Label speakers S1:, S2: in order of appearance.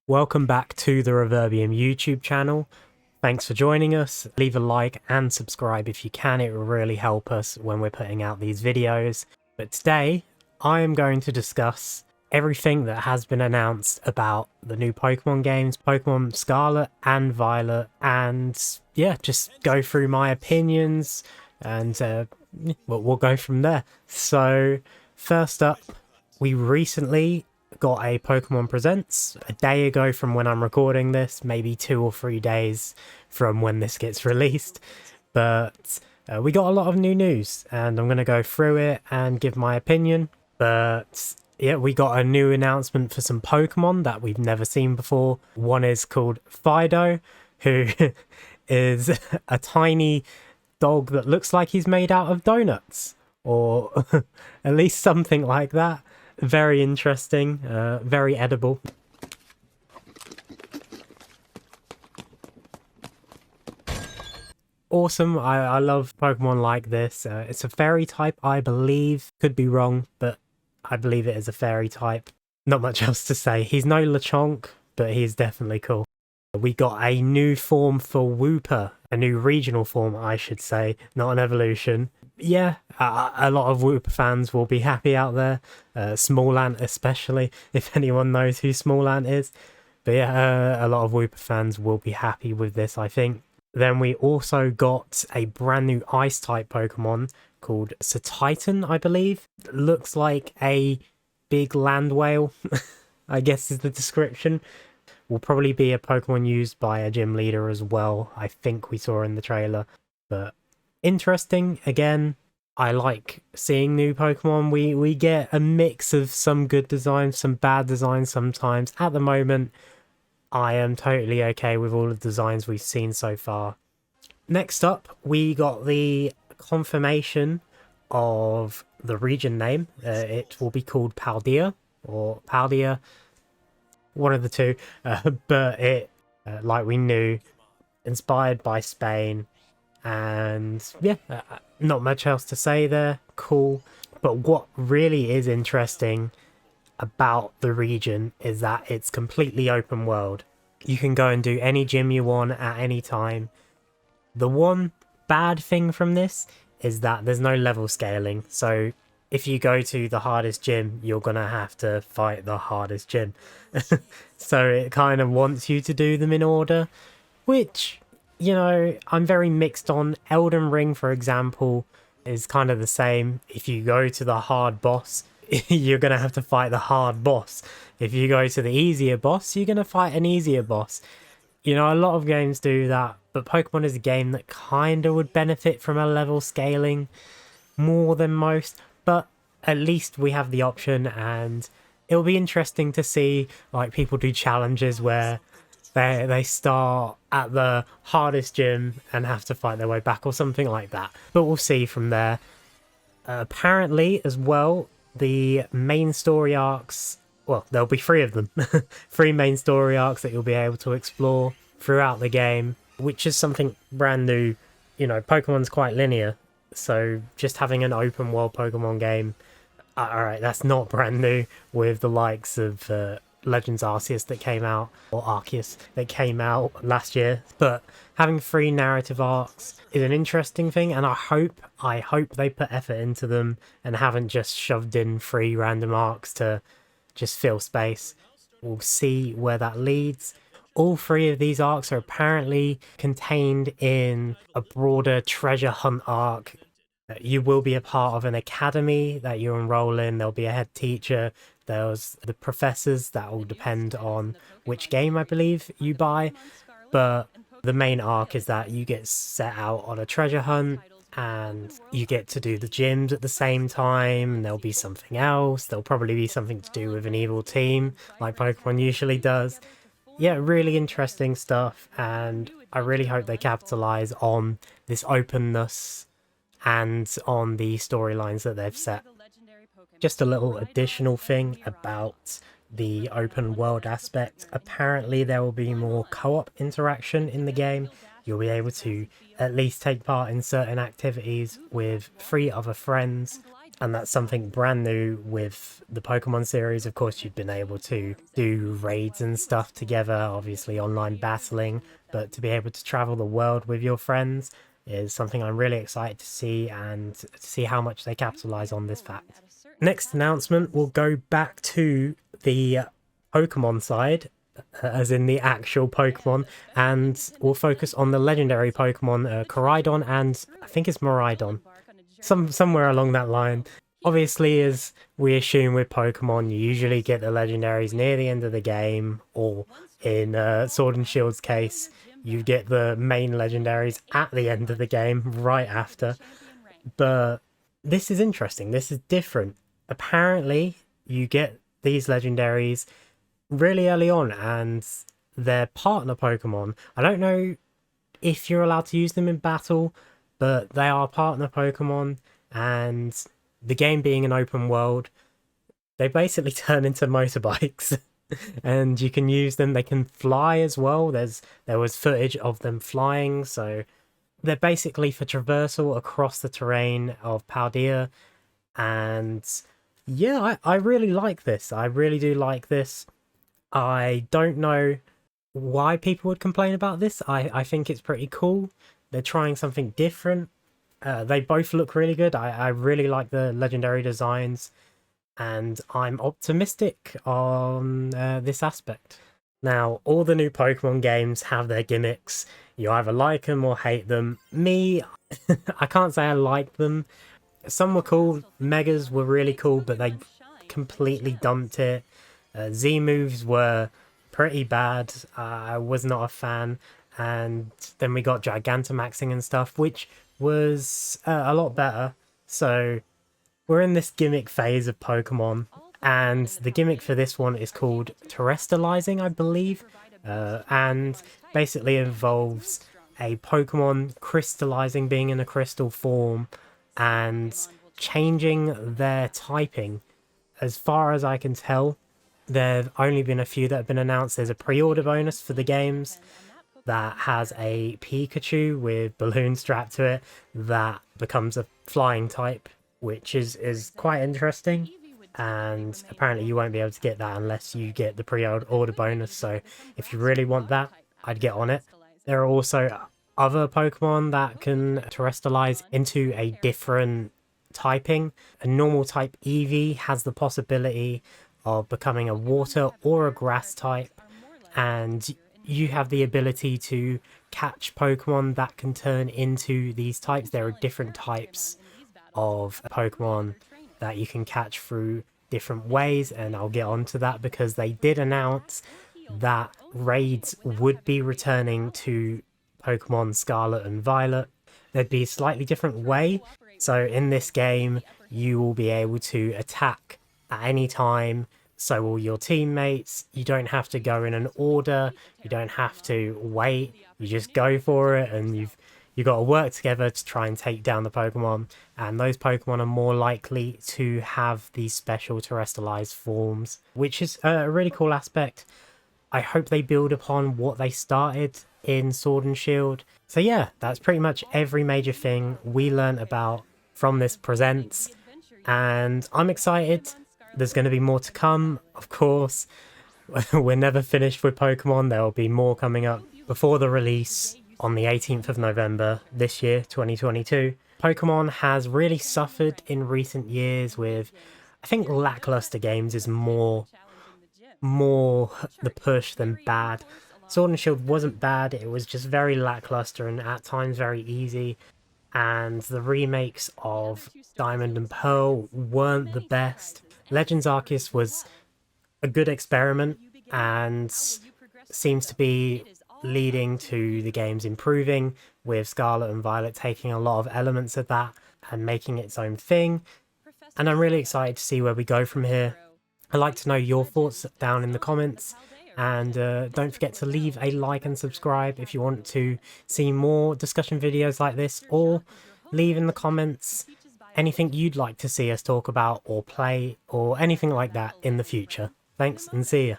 S1: Welcome back to the Reverbium YouTube channel. Thanks for joining us. Leave a like and subscribe if you can, it will really help us when we're putting out these videos. But today, I am going to discuss everything that has been announced about the new Pokemon games, Pokemon Scarlet and Violet, and yeah, just go through my opinions and we'll go from there. So, first up, we recently got a Pokemon Presents a day ago from when I'm recording this, maybe 2 or 3 days from when this gets released, but we got a lot of new news and I'm going to go through it and give my opinion. But yeah, we got a new announcement for some Pokemon that we've never seen before. One is called Fido, who is a tiny dog that looks like he's made out of donuts, or at least something like that. Very interesting, very edible. Awesome, I love Pokemon like this. It's a fairy type, I believe. Could be wrong, but I believe it is a fairy type. Not much else to say. He's no Lechonk, but he's definitely cool. We got a new form for Wooper, a new regional form, I should say, not an evolution. Yeah, a lot of Wooper fans will be happy out there, Smallant especially, if anyone knows who Smallant is. But yeah, a lot of Wooper fans will be happy with this, I think. Then we also got a brand new Ice-type Pokemon called Titan, I believe. Looks like a big land whale, I guess is the description. Will probably be a Pokemon used by a gym leader as well, I think we saw in the trailer. But interesting, again, I like seeing new Pokemon. We get a mix of some good designs, some bad designs sometimes. At the moment, I am totally okay with all of the designs we've seen so far. Next up, we got the confirmation of the region name. It will be called Paldea, or Paldea, one of the two, but it, like we knew, inspired by Spain, and yeah, not much else to say there. Cool. But what really is interesting about the region is that it's completely open world. You can go and do any gym you want at any time. The one bad thing from this is that there's no level scaling, so if you go to the hardest gym, you're gonna have to fight the hardest gym. So it kind of wants you to do them in order, which, you know, I'm very mixed on. Elden Ring, for example, is kind of the same. If you go to the hard boss, you're gonna have to fight the hard boss. If you go to the easier boss, you're gonna fight an easier boss. You know, a lot of games do that, but Pokemon is a game that kind of would benefit from a level scaling more than most. But at least we have the option, and it'll be interesting to see like people do challenges where they start at the hardest gym and have to fight their way back or something like that. But we'll see from there. Apparently as well, the main story arcs, well, there'll be 3 of them. 3 main story arcs that you'll be able to explore throughout the game, which is something brand new. You know, Pokemon's quite linear, so just having an open world Pokemon game, alright, that's not brand new with the likes of Legends Arceus that came out, or Arceus that came out last year. But having 3 narrative arcs is an interesting thing, and I hope they put effort into them and haven't just shoved in 3 random arcs to just fill space. We'll see where that leads. All 3 of these arcs are apparently contained in a broader treasure hunt arc. You will be a part of an academy that you enroll in. There'll be a head teacher. There's the professors. That will depend on which game, I believe, you buy. But the main arc is that you get set out on a treasure hunt and you get to do the gyms at the same time. There'll be something else. There'll probably be something to do with an evil team, like Pokemon usually does. Yeah, really interesting stuff, and I really hope they capitalize on this openness and on the storylines that they've set. Just a little additional thing about the open world aspect. Apparently there will be more co-op interaction in the game. You'll be able to at least take part in certain activities with 3 other friends. And that's something brand new with the Pokemon series. Of course, you've been able to do raids and stuff together, obviously online battling, but to be able to travel the world with your friends is something I'm really excited to see, and to see how much they capitalize on this fact. Next announcement will go back to the Pokemon side, as in the actual Pokemon, and we'll focus on the legendary Pokemon Koraidon and I think it's Miraidon. Somewhere along that line. Obviously, as we assume with Pokemon, you usually get the legendaries near the end of the game, or in Sword and Shield's case, you get the main legendaries at the end of the game, right after. But this is interesting, this is different. Apparently, you get these legendaries really early on, and they're partner Pokemon. I don't know if you're allowed to use them in battle, but they are partner Pokemon, and the game being an open world, they basically turn into motorbikes. And you can use them, they can fly as well. There was footage of them flying, so they're basically for traversal across the terrain of Paldea. And yeah, I really like this. I really do like this. I don't know why people would complain about this. I think it's pretty cool. They're trying something different. They both look really good. I really like the legendary designs, and I'm optimistic on this aspect. Now, all the new Pokemon games have their gimmicks. You either like them or hate them. Me, I can't say I like them. Some were cool. Megas were really cool, but they completely dumped it. Z moves were pretty bad. I was not a fan. And then we got Gigantamaxing and stuff, which was a lot better. So we're in this gimmick phase of Pokemon, and the gimmick for this one is called Terrestrializing, I believe, and basically involves a Pokemon crystallizing, being in a crystal form, and changing their typing. As far as I can tell, there have only been a few that have been announced. There's a pre-order bonus for the games that has a Pikachu with balloon strapped to it that becomes a flying type, which is quite interesting. And apparently you won't be able to get that unless you get the pre-order bonus, so if you really want that, I'd get on it. There are also other Pokemon that can terrestrialize into a different typing. A normal type Eevee has the possibility of becoming a water or a grass type, and you have the ability to catch Pokemon that can turn into these types. There are different types of Pokemon that you can catch through different ways, and I'll get onto that because they did announce that raids would be returning to Pokemon Scarlet and Violet. There'd be a slightly different way. So in this game, you will be able to attack at any time. So will your teammates. You don't have to go in an order. You don't have to wait. You just go for it, and you've got to work together to try and take down the Pokemon. And those Pokemon are more likely to have these special terrestrialized forms, which is a really cool aspect. I hope they build upon what they started in Sword and Shield. So yeah, that's pretty much every major thing we learned about from this Presents, and I'm excited. There's going to be more to come, of course. We're never finished with Pokemon. There will be more coming up before the release on the 18th of November this year, 2022. Pokemon has really suffered in recent years with, I think, lackluster games is more the push than bad. Sword and Shield wasn't bad, it was just very lackluster and at times very easy. And the remakes of Diamond and Pearl weren't the best. Legends Arceus was a good experiment and seems to be leading to the games improving, with Scarlet and Violet taking a lot of elements of that and making its own thing. And I'm really excited to see where we go from here. I'd like to know your thoughts down in the comments, and don't forget to leave a like and subscribe if you want to see more discussion videos like this, or leave in the comments anything you'd like to see us talk about or play or anything like that in the future. Thanks and see ya.